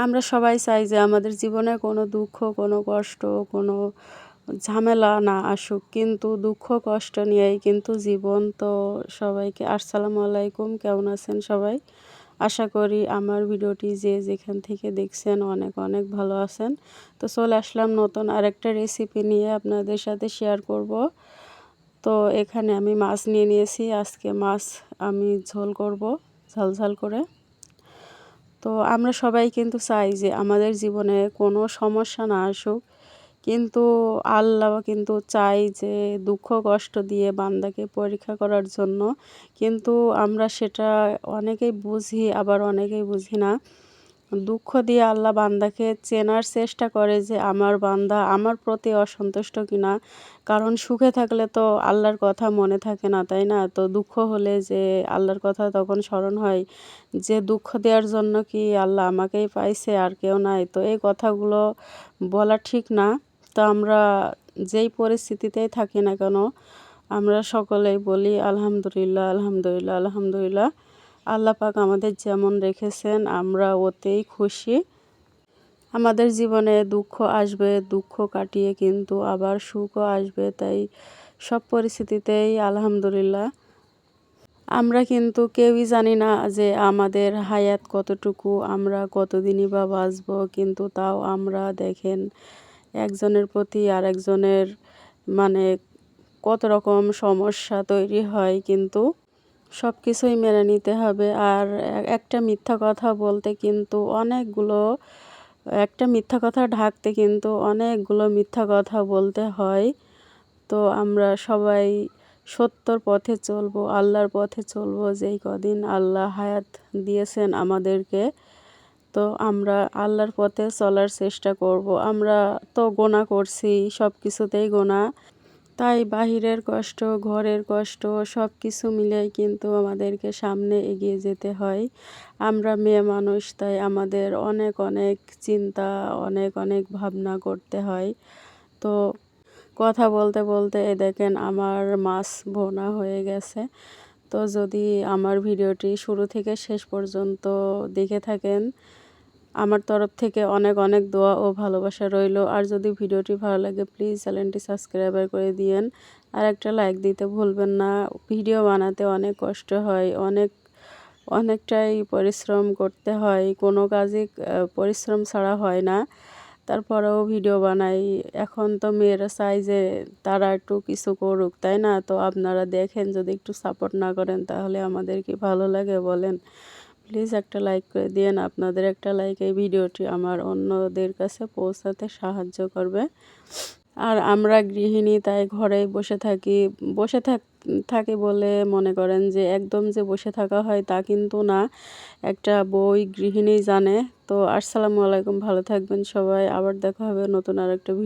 আমরা সবাই চাই যে আমাদের জীবনে কোনো দুঃখ, কোনো কষ্ট, কোনো ঝামেলা না আসুক, কিন্তু দুঃখ কষ্ট নিয়েই কিন্তু জীবন। তো সবাইকে আসসালামু আলাইকুম, কেমন আছেন সবাই? আশা করি আমার ভিডিওটি যে যেখান থেকে দেখছেন অনেক অনেক ভালো আছেন। তো চলে আসলাম নতুন আরেকটা রেসিপি নিয়ে আপনাদের সাথে শেয়ার করব। তো এখানে আমি মাছ নিয়ে নিয়েছি, আজকে মাছ আমি ঝোল করব ঝাল করে। তো আমরা সবাই কিন্তু চাই যে আমাদের জীবনে কোনো সমস্যা না আসুক, কিন্তু আল্লাহ কিন্তু চাই যে দুঃখ কষ্ট দিয়ে বান্দাকে পরীক্ষা করার জন্য। কিন্তু আমরা সেটা অনেকেই বুঝি, আবার অনেকেই বুঝি না। দুঃখ দিয়ে আল্লাহ বান্দাকে চেনার চেষ্টা করে যে আমার বান্দা আমার প্রতি অসন্তুষ্ট কিনা। কারণ সুখে থাকলে তো আল্লাহর কথা মনে থাকে না, তাই না? তো দুঃখ হলে যে আল্লাহর কথা তখন স্মরণ হয় যে দুঃখ দেওয়ার জন্য কি আল্লাহ আমাকেই পাইছে, আর কেউ নাই। তো এই কথাগুলো বলা ঠিক না। তো আমরা যেই পরিস্থিতিতেই থাকি না কেন, আমরা সকলেই বলি আলহামদুলিল্লাহ, আলহামদুলিল্লাহ, আলহামদুলিল্লাহ। আল্লাহ পাক আমাদের যেমন রেখেছেন আমরা ওতেই খুশি। আমাদের জীবনে দুঃখ আসবে, দুঃখ কাটিয়ে কিন্তু আবার সুখও আসবে, তাই সব পরিস্থিতিতেই আলহামদুলিল্লাহ। আমরা কিন্তু কেউই জানি না যে আমাদের হায়াত কতটুকু, আমরা কতদিনই বা বাঁচব, কিন্তু তাও আমরা দেখেন একজনের প্রতি আরেকজনের মানে কত রকম সমস্যা তৈরি হয়, কিন্তু সব কিছুই মেনে নিতে হবে। আর একটা মিথ্যা কথা বলতে কিন্তু একটা মিথ্যা কথা ঢাকতে কিন্তু অনেকগুলো মিথ্যা কথা বলতে হয়। তো আমরা সবাই সত্যর পথে চলবো, আল্লাহর পথে চলবো, যেই কদিন আল্লাহ হায়াত দিয়েছেন আমাদেরকে। তো আমরা আল্লাহর পথে চলার চেষ্টা করব। আমরা তো গোনা করছি, সব কিছুতেই গোনা। তাই বাহিরের কষ্ট, ঘরের কষ্ট সব কিছু মিলেই কিন্তু আমাদেরকে সামনে এগিয়ে যেতে হয়। আমরা মেয়ে মানুষ, তাই আমাদের অনেক অনেক চিন্তা, অনেক অনেক ভাবনা করতে হয়। তো কথা বলতে বলতে দেখেন আমার মাছ ভোনা হয়ে গেছে। তো যদি আমার ভিডিওটি শুরু থেকে শেষ পর্যন্ত দেখে থাকেন, আমার তরফ থেকে অনেক অনেক দোয়া ও ভালোবাসা রইল। আর যদি ভিডিওটি ভালো লাগে প্লিজ চ্যানেলটি সাবস্ক্রাইবার করে দিয়েন, আর একটা লাইক দিতে ভুলবেন না। ভিডিও বানাতে অনেক কষ্ট হয়, অনেকটাই পরিশ্রম করতে হয়, কোনো কাজই পরিশ্রম ছাড়া হয় না। তারপরেও ভিডিও বানাই। এখন তো মেয়েরা চায় যে তারা একটু কিছু করুক, তাই না? তো আপনারা দেখেন, যদি একটু সাপোর্ট না করেন তাহলে আমাদের কি ভালো লাগে বলেন? প্লিজ একটা লাইক করে দিয়েন। আপনাদের একটা লাইক এই ভিডিওটি আমার অন্যদের কাছে পৌঁছাতে সাহায্য করবে। আর আমরা গৃহিণী, তাই ঘরেই বসে থাকি। থাকি বলে মনে করেন যে একদম যে বসে থাকা হয় তা কিন্তু না, একটা বই গৃহিণী জানে। তো আসসালামু আলাইকুম, ভালো থাকবেন সবাই। আবার দেখা হবে নতুন আরেকটা ভিডিও।